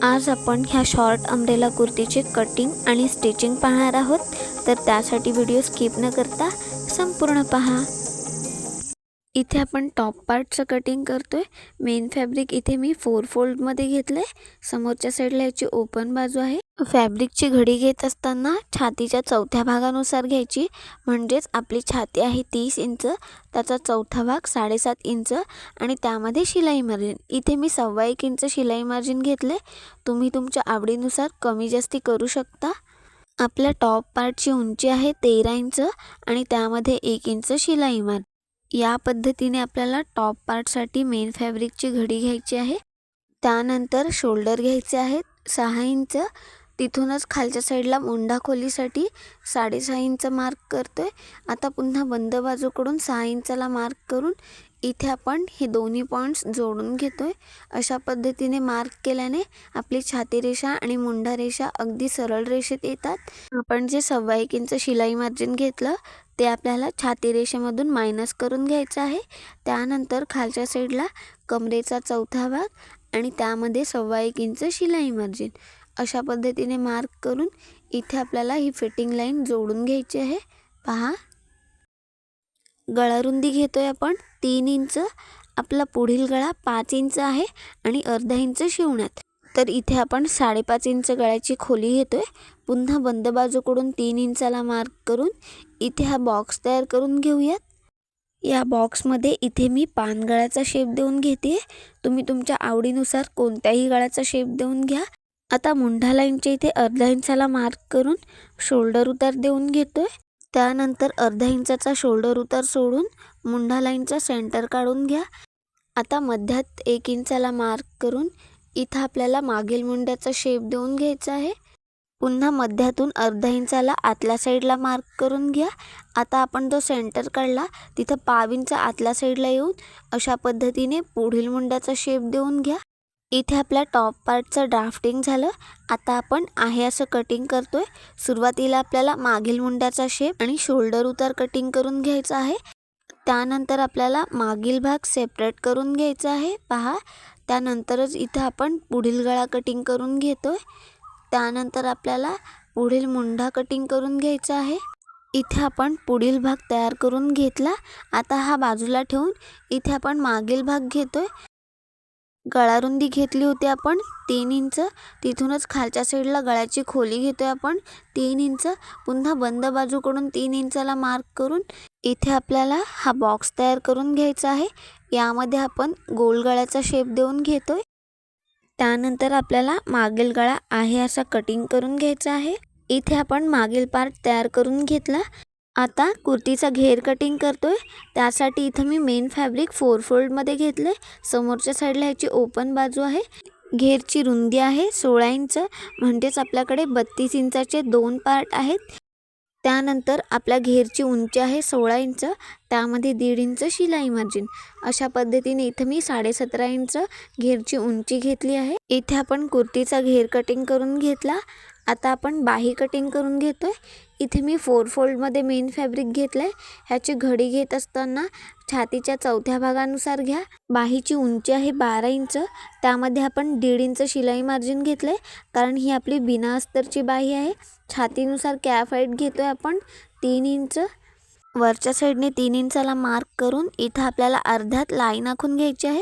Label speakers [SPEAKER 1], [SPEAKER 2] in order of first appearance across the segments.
[SPEAKER 1] आज आपण ह्या शॉर्ट अम्ब्रेला कुर्तीचे कटिंग आणि स्टिचिंग पाहणार आहोत, तर त्यासाठी व्हिडिओ स्किप न करता संपूर्ण पहा। इथे आपण टॉप पार्टचं कटिंग करतोय। मेन फॅब्रिक इथे मी 4 फोल्डमध्ये घेतलंय। समोरच्या साईडला याची ओपन बाजू आहे। फॅब्रिकची घडी घेत असताना छातीच्या चौथ्या भागानुसार घ्यायची, म्हणजेच आपली छाती आहे 30 इंच, त्याचा चौथा भाग 7.5 इंच आणि त्यामध्ये शिलाई मार्जिन इथे मी 1.25 इंच शिलाई मार्जिन घेतले। तुम्ही तुमच्या आवडीनुसार कमी जास्ती करू शकता। आपल्या टॉप पार्टची उंची आहे 13 इंच आणि त्यामध्ये 1 इंच शिलाई मार्जिन। या पद्धतीने आपल्याला टॉप पार्टसाठी मेन फॅब्रिकची घडी घ्यायची आहे। त्यानंतर शोल्डर घ्यायचे आहेत 6 इंच। तिथूनच खालच्या साईडला मुंडा खोलीसाठी 6.5 इंच मार्क करतोय। आता पुन्हा बंद बाजूकडून 6 इंचला मार्क करून इथे आपण हे दोन्ही पॉइंट्स जोडून घेतोय। अशा पद्धतीने मार्क केल्याने आपली छाती रेषा आणि मुंडा रेषा अगदी सरळ रेषेत येतात। आपण जे 1.25 इंच शिलाई मार्जिन घेतलं ते आपल्याला छाती रेषेमधून मायनस करून घ्यायचं आहे। त्यानंतर खालच्या साईडला कमरेचा चौथा भाग आणि त्यामध्ये 1.25 इंच शिलाई मार्जिन अशा पद्धतीने मार्क करून इथे आपल्याला ही फिटिंग लाईन जोडून घ्यायची आहे। पहा, गळा रुंदी घेतोय आपण 3 इंच। आपला पुढील गळा 5 इंच आहे आणि अर्धा इंच शिवण्यात, तर इथे आपण 5.5 इंच गळ्याची खोली घेतोय। पुन्हा बंद बाजूकडून 3 इंचाला मार्क करून इथे हा बॉक्स तयार करून घेऊयात। या बॉक्समध्ये इथे मी पान गळ्याचा शेप देऊन घेते। तुम्ही तुमच्या आवडीनुसार कोणत्याही गळ्याचा शेप देऊन घ्या। आता मुंढा लाईनच्या इथे अर्धा इंचाला मार्क करून शोल्डर उतार देऊन घेतोय। त्यानंतर अर्धा इंचाचा शोल्डर उतार सोडून मुंढा लाईनचा सेंटर काढून घ्या। आता मध्यात 1 इंचाला मार्क करून इथं आपल्याला मागील मुंड्याचा शेप देऊन घ्यायचा आहे। पुन्हा मध्यातून अर्धा इंचाला आतल्या साईडला मार्क करून घ्या। आता आपण जो सेंटर काढला तिथं पाव इंच आतल्या साईडला येऊन अशा पद्धतीने पुढील मुंड्याचा शेप देऊन घ्या। इथे आपल्या टॉप पार्टचं ड्राफ्टिंग झालं। आता आपण आहे असं कटिंग करतोय। सुरुवातीला आपल्याला मागील मुंड्याचा शेप आणि शोल्डर उतार कटिंग करून घ्यायचा आहे। त्यानंतर आपल्याला मागील भाग सेपरेट करून घ्यायचा आहे। पहा, त्यानंतरच इथं आपण पुढील गळा कटिंग करून घेतोय। त्यानंतर आपल्याला पुढील मुंढा कटिंग करून घ्यायचा आहे। इथे आपण पुढील भाग तयार करून घेतला। आता हा बाजूला ठेवून इथे आपण मागील भाग घेतोय। गळा रुंदी घेतली होती आपण 3 इंच। तिथूनच खालच्या साईडला गळ्याची खोली घेतोय आपण 3 इंच। पुन्हा बंद बाजूकडून 3 इंचाला मार्क करून इथे आपल्याला हा बॉक्स तयार करून घ्यायचा आहे। यामध्ये आपण गोल गळ्याचा शेप देऊन घेतोय। त्यानंतर आपल्याला मागील गळा आहे असा कटिंग करून घ्यायचा आहे। इथे आपण मागील पार्ट तयार करून घेतला। आता कुर्तीचा घेर कटिंग करतोय। त्यासाठी इथं मी मेन फॅब्रिक 4 फोल्डमध्ये घेतले। समोरच्या साईडला ह्याची ओपन बाजू आहे। घेरची रुंदी आहे 16 इंच, म्हणजेच आपल्याकडे 32 इंचाचे 2 पार्ट आहेत। त्यानंतर आपल्या घेरची उंची आहे 16 इंच, त्यामध्ये 1.5 इंच शिलाई मार्जिन अशा पद्धतीने इथं मी 17.5 इंच घेरची उंची घेतली आहे। इथे आपण कुर्तीचा घेर कटिंग करून घेतला। आता आपण बाही कटिंग करून घेतोय। इथे मी 4 फोल्डमध्ये मेन फॅब्रिक घेतलंय। ह्याची घडी घेत असताना छातीच्या चौथ्या भागानुसार घ्या। बाहीची उंची आहे 12 इंच, त्यामध्ये आपण 1.5 इंच शिलाई मार्जिन घेतलंय, कारण ही आपली बिना अस्तरची बाही आहे। छातीनुसार कॅफ हाईट घेतोय आपण 3 इंच। वरच्या साईडने 3 इंचाला मार्क करून इथं आपल्याला अर्ध्यात लाईन आखून घ्यायची आहे।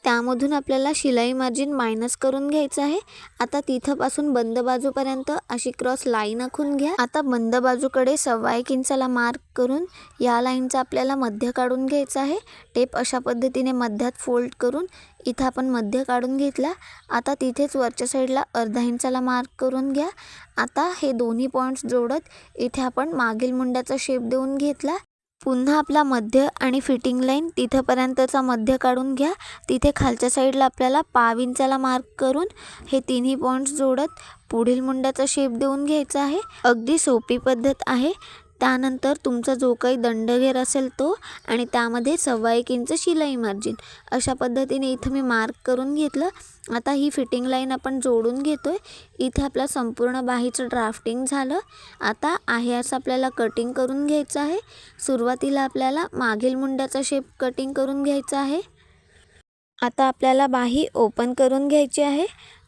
[SPEAKER 1] त्यामधून आपल्याला शिलाई मार्जिन मायनस करून घ्यायचं आहे। आता तिथपासून बंद बाजूपर्यंत अशी क्रॉस लाईन आखून घ्या। आता बंद बाजूकडे 1.25 इंचाला मार्क करून या लाईनचा आपल्याला मध्य काढून घ्यायचा आहे। टेप अशा पद्धतीने मध्यात फोल्ड करून इथं आपण मध्य काढून घेतला। आता तिथेच वरच्या साईडला अर्धा इंचाला मार्क करून घ्या। आता हे दोन्ही पॉइंट्स जोडत इथे आपण मागील मुंड्याचा शेप देऊन घेतला। पुन्हा आपला मध्य आणि फिटिंग लाईन तिथपर्यंतचा मध्य काढून घ्या। तिथे खालच्या साईडला आपल्याला पाव इंचाला मार्क करून हे तिन्ही पॉइंट्स जोडत पुढील मुंड्याचा शेप देऊन घ्यायचा आहे। अगदी सोपी पद्धत आहे। त्यानंतर तुमचा जो काही दंडघेर असेल तो आणि त्यामध्ये 1.25 इंच शिलाई मार्जिन अशा पद्धतीने इथं मी मार्क करून घेतलं। आता ही फिटिंग लाईन आपण जोडून घेतोय। इथे आपला संपूर्ण बाहीचं ड्राफ्टिंग झालं। आता आहे असं आपल्याला कटिंग करून घ्यायचं आहे। सुरुवातीला आपल्याला मागील मुंड्याचा शेप कटिंग करून घ्यायचा आहे। आता आपल्याला बाही ओपन करून घ्यायची आहे।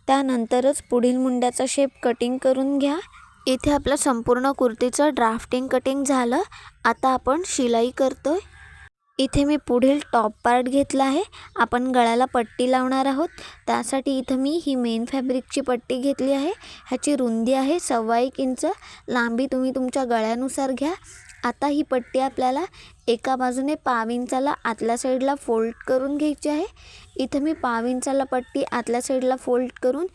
[SPEAKER 1] त्यानंतरच पुढील मुंड्याचा शेप कटिंग करून घ्या. इथे आपलं संपूर्ण कुर्तीचं ड्राफ्टिंग कटिंग झालं. आता आपण शिलाई करतोय. इथे मी पुढील टॉप पार्ट घेतला आहे. आपण गळ्याला पट्टी लावणार आहोत. त्यासाठी इथं मी ही मेन फॅब्रिकची पट्टी घेतली आहे. ह्याची रुंदी आहे 1.25 इंच. लांबी तुम्ही तुमच्या गळ्यानुसार घ्या. आता ही पट्टी आपल्याला एका बाजूने 1/2 इंचाला आतल्या साईडला फोल्ड करून घ्यायची आहे. इथं मी 1/2 इंचाला पट्टी आतल्या साईडला फोल्ड करून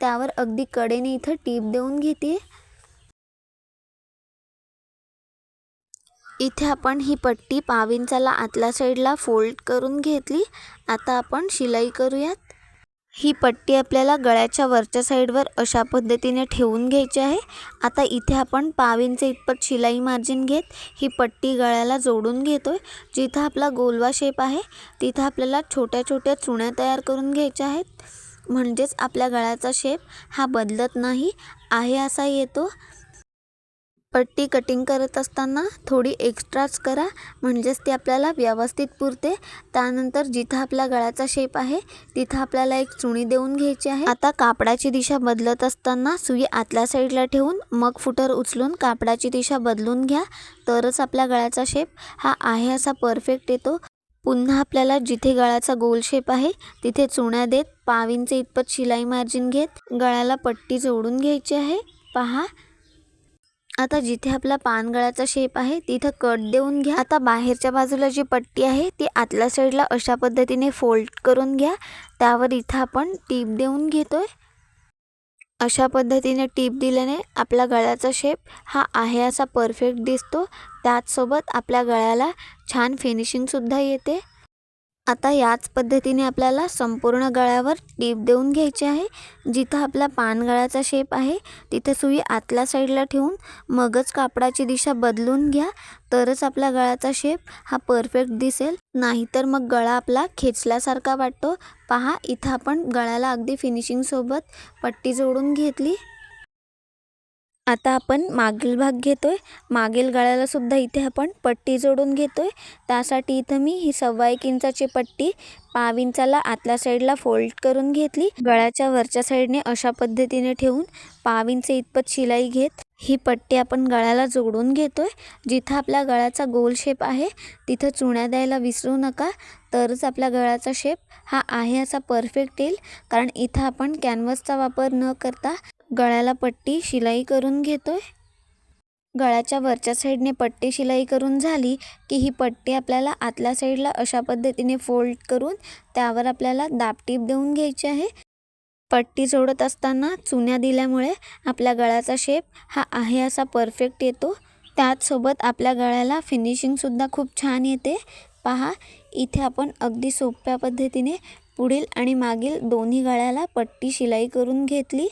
[SPEAKER 1] त्यावर अगदी कडेने इथं टीप देऊन घेते. इथे आपण ही पट्टी 1/2 इंचाला आतल्या साईडला फोल्ड करून घेतली. आता आपण शिलाई करूयात. ही पट्टी आपल्याला गळ्याच्या वरच्या साईडवर अशा पद्धतीने ठेवून घ्यायची आहे. आता इथे आपण 1/2 इंच इतपत शिलाई मार्जिन घेत ही पट्टी गळ्याला जोडून घेतोय. जिथं आपला गोलवा शेप आहे तिथं आपल्याला छोट्या छोट्या चुण्या तयार करून घ्यायच्या आहेत. म्हणजेच आपल्या गळ्याचा शेप हा बदलत नाही, आहे असा येतो. पट्टी कटिंग करत असताना थोडी एक्स्ट्राच करा, म्हणजेच ती आपल्याला व्यवस्थित पुरते. त्यानंतर जिथं आपल्या गळ्याचा शेप आहे तिथं आपल्याला एक चुणी देऊन घ्यायची आहे. आता कापडाची दिशा बदलत असताना सुई आतल्या साईडला ठेवून मग फुटर उचलून कापडाची दिशा बदलून घ्या. तरच आपल्या गळ्याचा शेप हा आहे असा परफेक्ट येतो. पुन्हा आपल्याला जिथे गळ्याचा गोल शेप आहे तिथे चुण्या देत 1/2 इंच इतपत शिलाई मार्जिन घेत गळ्याला पट्टी जोडून घ्यायची आहे. पहा, आता जिथे आपला पानगळ्याचा शेप आहे तिथं कट देऊन घ्या. आता बाहेरच्या बाजूला जी पट्टी आहे ती आतल्या साईडला अशा पद्धतीने फोल्ड करून घ्या. त्यावर इथं आपण टीप देऊन घेतोय. अशा पद्धतीने टीप दिल्याने आपला गळ्याचा शेप हा आहे असा परफेक्ट दिसतो. त्याचसोबत आपल्या गळ्याला छान फिनिशिंगसुद्धा येते. आता याच पद्धतीने आपल्याला संपूर्ण गळ्यावर टीप देऊन घ्यायची आहे. जिथं आपला पानगळ्याचा शेप आहे तिथे सुई आतल्या साईडला ठेवून मगच कापडाची दिशा बदलून घ्या. तरच आपल्या गळ्याचा शेप हा परफेक्ट दिसेल. नाहीतर मग गळा आपला खेचल्यासारखा वाटतो. पहा, इथं आपण गळ्याला अगदी फिनिशिंगसोबत पट्टी जोडून घेतली. आता आपण मागील भाग घेतोय. मागील गळ्याला सुद्धा इथे आपण पट्टी जोडून घेतोय. त्यासाठी इथं मी ही 1.25 इंचाची पट्टी 1/2 इंचाला आतल्या साईडला फोल्ड करून घेतली. गळ्याच्या वरच्या साईडने अशा पद्धतीने ठेवून 1/2 इंच इतपत शिलाई घेत ही पट्टी आपण गळ्याला जोडून घेतोय. जिथं आपल्या गळ्याचा गोल शेप आहे तिथं चुण्या द्यायला विसरू नका. तरच आपल्या गळ्याचा शेप हा आहे असा परफेक्ट येईल. कारण इथं आपण कॅनव्हसचा वापर न करता गळ्याला पट्टी शिलाई करून घेतोय. गळ्याच्या वरच्या साईडने पट्टी शिलाई करून झाली की ही पट्टी आपल्याला आतल्या साईडला अशा पद्धतीने फोल्ड करून त्यावर आपल्याला दाबटीप देऊन घ्यायची आहे. पट्टी जोडत असताना चुन्या दिल्यामुळे आपल्या गळ्याचा शेप हा आहे असा परफेक्ट येतो. त्याचसोबत आपल्या गळ्याला फिनिशिंगसुद्धा खूप छान येते. पहा, इथे आपण अगदी सोप्या पद्धतीने पुढील आणि मागील दोन्ही गळ्याला पट्टी शिलाई करून घेतली.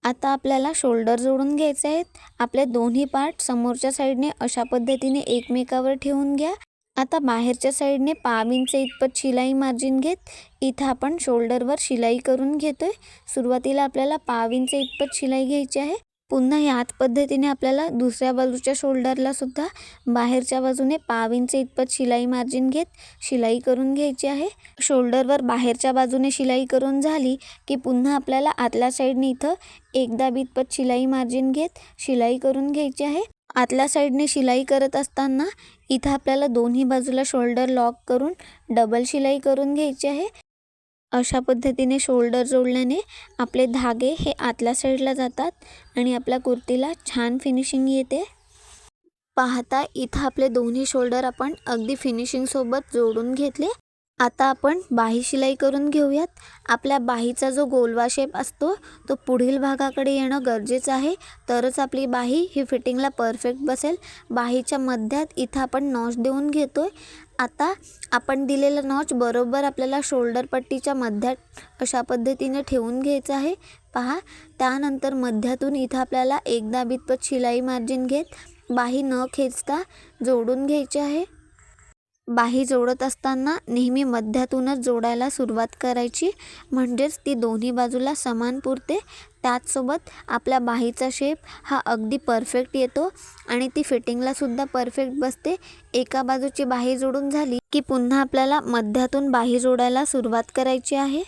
[SPEAKER 1] आता आपल्याला शोल्डर जोडून घ्यायचे आहेत. आपले दोन्ही पार्ट समोरच्या साईडने अशा पद्धतीने एकमेकावर ठेवून घ्या. आता बाहेरच्या साईडने 1/2 इंच इतपत शिलाई मार्जिन घेत इथं आपण शोल्डरवर शिलाई करून घेतोय. सुरुवातीला आपल्याला 1/2 इंच इतपत शिलाई घ्यायची आहे. पुन्हा याच पद्धतीने आपल्याला दुसऱ्या बाजूच्या शोल्डरला सुद्धा बाहेरच्या बाजूने 1/2 इंच इतपत शिलाई मार्जिन घेत शिलाई करून घ्यायची आहे. शोल्डरवर बाहेरच्या बाजूने शिलाई करून झाली की पुन्हा आपल्याला आतल्या साईडने इथं एकदा इतपत शिलाई मार्जिन घेत शिलाई करून घ्यायची आहे. आतल्या साईडने शिलाई करत असताना इथं आपल्याला दोन्ही बाजूला शोल्डर लॉक करून डबल शिलाई करून घ्यायची आहे. अशा पद्धतीने शोल्डर जोडल्याने आपले धागे हे आतल्या साईडला जातात आणि आपल्या कुर्तीला छान फिनिशिंग येते. पाहता, इथं आपले दोन्ही शोल्डर आपण अगदी फिनिशिंगसोबत जोडून घेतले. आता आपण बाही शिलाई करून घेऊयात. आपल्या बाहीचा जो गोलवा शेप असतो तो पुढील भागाकडे येणं गरजेचं आहे. तरच आपली बाही ही फिटिंगला परफेक्ट बसेल. बाहीच्या मध्यात इथं आपण नॉच देऊन घेतोय. आता आपण दिलेला नॉच बरोबर आपल्याला शोल्डर पट्टीच्या मध्यात अशा पद्धतीने ठेवून घ्यायचं आहे. पहा, त्यानंतर मध्यातून इथं आपल्याला एकदा इतपत शिलाई मार्जिन घेत बाही न खेचता जोडून घ्यायची आहे. बाही जोडत असताना नेहमी मध्यातूनच जोडायला सुरुवात करायची, म्हणजेच ती दोन्ही बाजूला समान पुरते. त्याचसोबत आपल्या बाहीचा शेप हा अगदी परफेक्ट येतो आणि ती फिटिंगलासुद्धा परफेक्ट बसते. एका बाजूची बाही जोडून झाली की पुन्हा आपल्याला मध्यातून बाही जोडायला सुरुवात करायची आहे.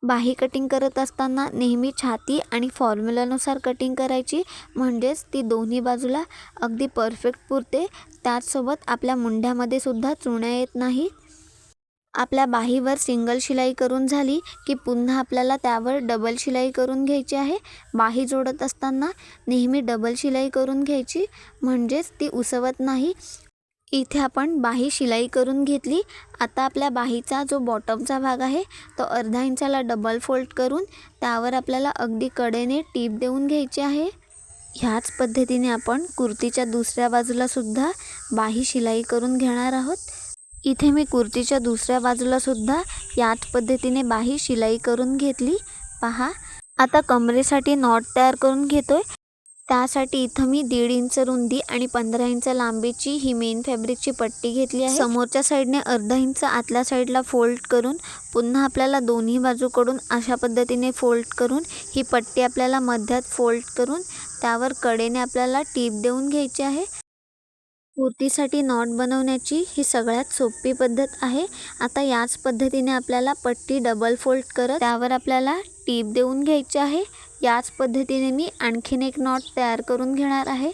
[SPEAKER 1] बाही कटिंग करत असताना नेहमी छाती आणि फॉर्म्युलानुसार कटिंग करायची, म्हणजेच ती दोन्ही बाजूला अगदी परफेक्ट पुरते. त्याचसोबत आपल्या मुंढ्यामध्ये सुद्धा चुण्या येत नाही. आपल्या बाहीवर सिंगल शिलाई करून झाली की पुन्हा आपल्याला त्यावर डबल शिलाई करून घ्यायची आहे. बाही जोडत असताना नेहमी डबल शिलाई करून घ्यायची, म्हणजेच ती उसवत नाही. इथे आपण बाही शिलाई करून घेतली. आता आपल्या बाहीचा जो बॉटमचा भाग आहे तो अर्धा इंचाला डबल फोल्ड करून त्यावर आपल्याला अगदी कडेने टीप देऊन घ्यायची आहे. ह्याच पद्धतीने आपण कुर्तीच्या दुसऱ्या बाजूला सुद्धा बाही शिलाई करून घेणार आहोत. इथे मी कुर्तीच्या दुसऱ्या बाजूला सुद्धा याच पद्धतीने बाही शिलाई करून घेतली. पहा, आता कमरेसाठी नॉट तयार करून घेतोय. त्यासाठी इथं मी 1.5 इंच रुंदी आणि 15 इंच लांबीची ही मेन फॅब्रिकची पट्टी घेतली आहे. समोरच्या साईडने अर्धा इंच आतल्या साईडला फोल्ड करून पुन्हा आपल्याला दोन्ही बाजूकडून अशा पद्धतीने फोल्ड करून ही पट्टी आपल्याला मध्यात फोल्ड करून त्यावर कडेने आपल्याला टीप देऊन घ्यायची आहे. कुर्तीसाठी नॉट बनवण्याची ही सगळ्यात सोपी पद्धत आहे. आता याच पद्धतीने आपल्याला पट्टी डबल फोल्ड करत त्यावर आपल्याला टीप देऊन घ्यायची आहे. याच पद्धतीने मी आणखीन एक नॉट तयार करून घेणार आहे.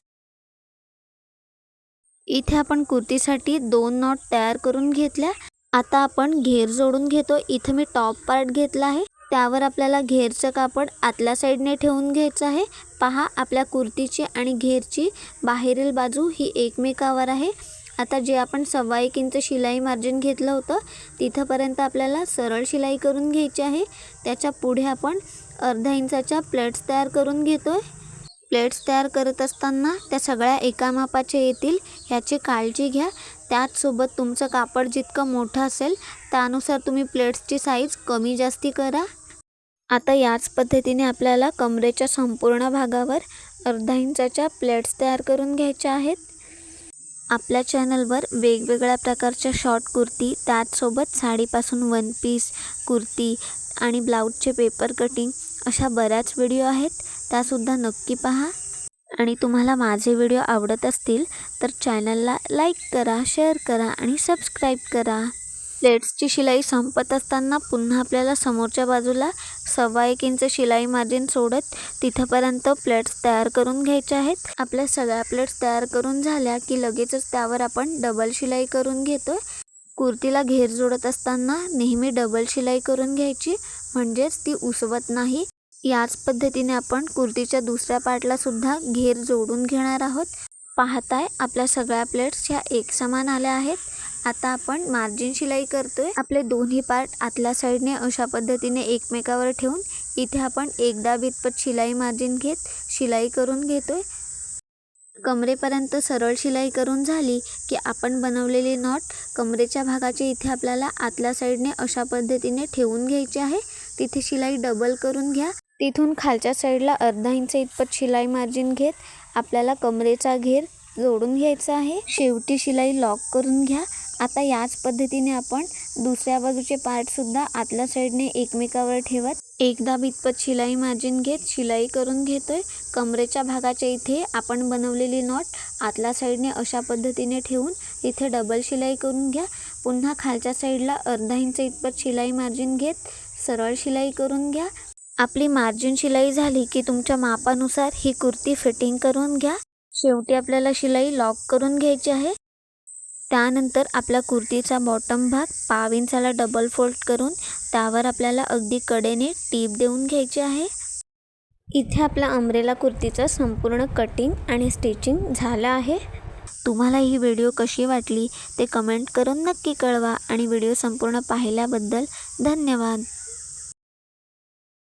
[SPEAKER 1] इथे आपण कुर्तीसाठी 2 नॉट तयार करून घेतल्या. आता आपण घेर जोडून घेतो. इथं मी टॉप पार्ट घेतला आहे. त्यावर आपल्याला घेरचं कापड आतल्या साईडने ठेवून घ्यायचं आहे. पहा, आपल्या कुर्तीची आणि घेरची बाहेरील बाजू ही एकमेकावर आहे. आता जे आपण 1.25 इंच शिलाई मार्जिन घेतलं होतं तिथंपर्यंत आपल्याला सरळ शिलाई करून घ्यायची आहे. त्याच्या पुढे आपण अर्धा इंचाच्या प्लेट्स तयार करून घेतोय. प्लेट्स तयार करत असताना त्या सगळ्या एका मापाच्या येतील ह्याची काळजी घ्या. त्याचसोबत तुमचं कापड जितकं मोठं असेल त्यानुसार तुम्ही प्लेट्सची साईज कमी जास्ती करा. आता याच पद्धतीने आपल्याला कमरेच्या संपूर्ण भागावर अर्धा इंचाच्या प्लेट्स तयार करून घ्यायच्या आहेत. आपल्या चॅनलवर वेगवेगळ्या प्रकारच्या शॉर्ट कुर्ती, त्याचसोबत साडीपासून वन पीस कुर्ती आणि ब्लाऊजचे पेपर कटिंग अशा बऱ्याच व्हिडिओ आहेत. त्यासुद्धा नक्की पहा. आणि तुम्हाला माझे व्हिडिओ आवडत असतील तर चॅनलला लाईक करा, शेअर करा आणि सबस्क्राईब करा. प्लेट्सची शिलाई संपत असताना पुन्हा आपल्याला समोरच्या बाजूला 1.25 इंच शिलाई मार्जिन सोडत तिथंपर्यंत प्लेट्स तयार करून घ्यायच्या आहेत. आपल्या सगळ्या प्लेट्स तयार करून झाल्या की लगेचच त्यावर आपण डबल शिलाई करून घेतोय. कुर्तीला घेर जोडत असताना नेहमी डबल शिलाई करून घ्यायची, म्हणजेच ती उसवत नाही. याच पद्धतीने आपण कुर्तीच्या दुसऱ्या पार्टला सुद्धा घेर जोडून घेणार आहोत. पाहताय, आपल्या सगळ्या प्लेट्स ह्या एकसमान आल्या आहेत. आता आपण मार्जिन शिलाई करतोय. आपले दोन्ही पार्ट आतल्या साईडने अशा पद्धतीने एकमेकावर ठेवून इथे आपण एकदा बितपत शिलाई मार्जिन घेत शिलाई करून घेतोय. कमरेपर्यंत सरळ शिलाई करून झाली की आपण बनवलेली नॉट कमरेच्या भागाची इथे आपल्याला आतल्या साईडने अशा पद्धतीने ठेवून घ्यायची आहे. तिथे शिलाई डबल करून घ्या. तिथून खालच्या साईडला अर्धा इंच इतपत शिलाई मार्जिन घेत आपल्याला कमरेचा घेर जोडून घ्यायचा आहे. शेवटी शिलाई लॉक करून घ्या. आता याच पद्धतीने आपण दुसऱ्या बाजूचे पार्टसुद्धा आतल्या साईडने एकमेकावर ठेवत एकदा बितपत शिलाई मार्जिन घेत शिलाई करून घेतोय. कमरेच्या भागाच्या इथे आपण बनवलेली नॉट आतल्या साईडने अशा पद्धतीने ठेवून इथे डबल शिलाई करून घ्या. पुन्हा खालच्या साईडला अर्धा इंच इतपत शिलाई मार्जिन घेत सरळ शिलाई करून घ्या. आपली मार्जिन शिलाई झाली की तुमच्या मापानुसार ही कुर्ती फिटिंग करून घ्या. शेवटी आपल्याला शिलाई लॉक करून घ्यायची आहे. त्यानंतर आपल्या कुर्तीचा बॉटम भाग 1.5 इंचाला डबल फोल्ड करून त्यावर आपल्याला अगदी कडेने टीप देऊन घ्यायची आहे. इथे आपल्या अम्ब्रेला कुर्तीचं संपूर्ण कटिंग आणि स्टिचिंग झालं आहे. तुम्हाला ही व्हिडिओ कशी वाटली ते कमेंट करून नक्की कळवा आणि व्हिडिओ संपूर्ण पाहिल्याबद्दल धन्यवाद.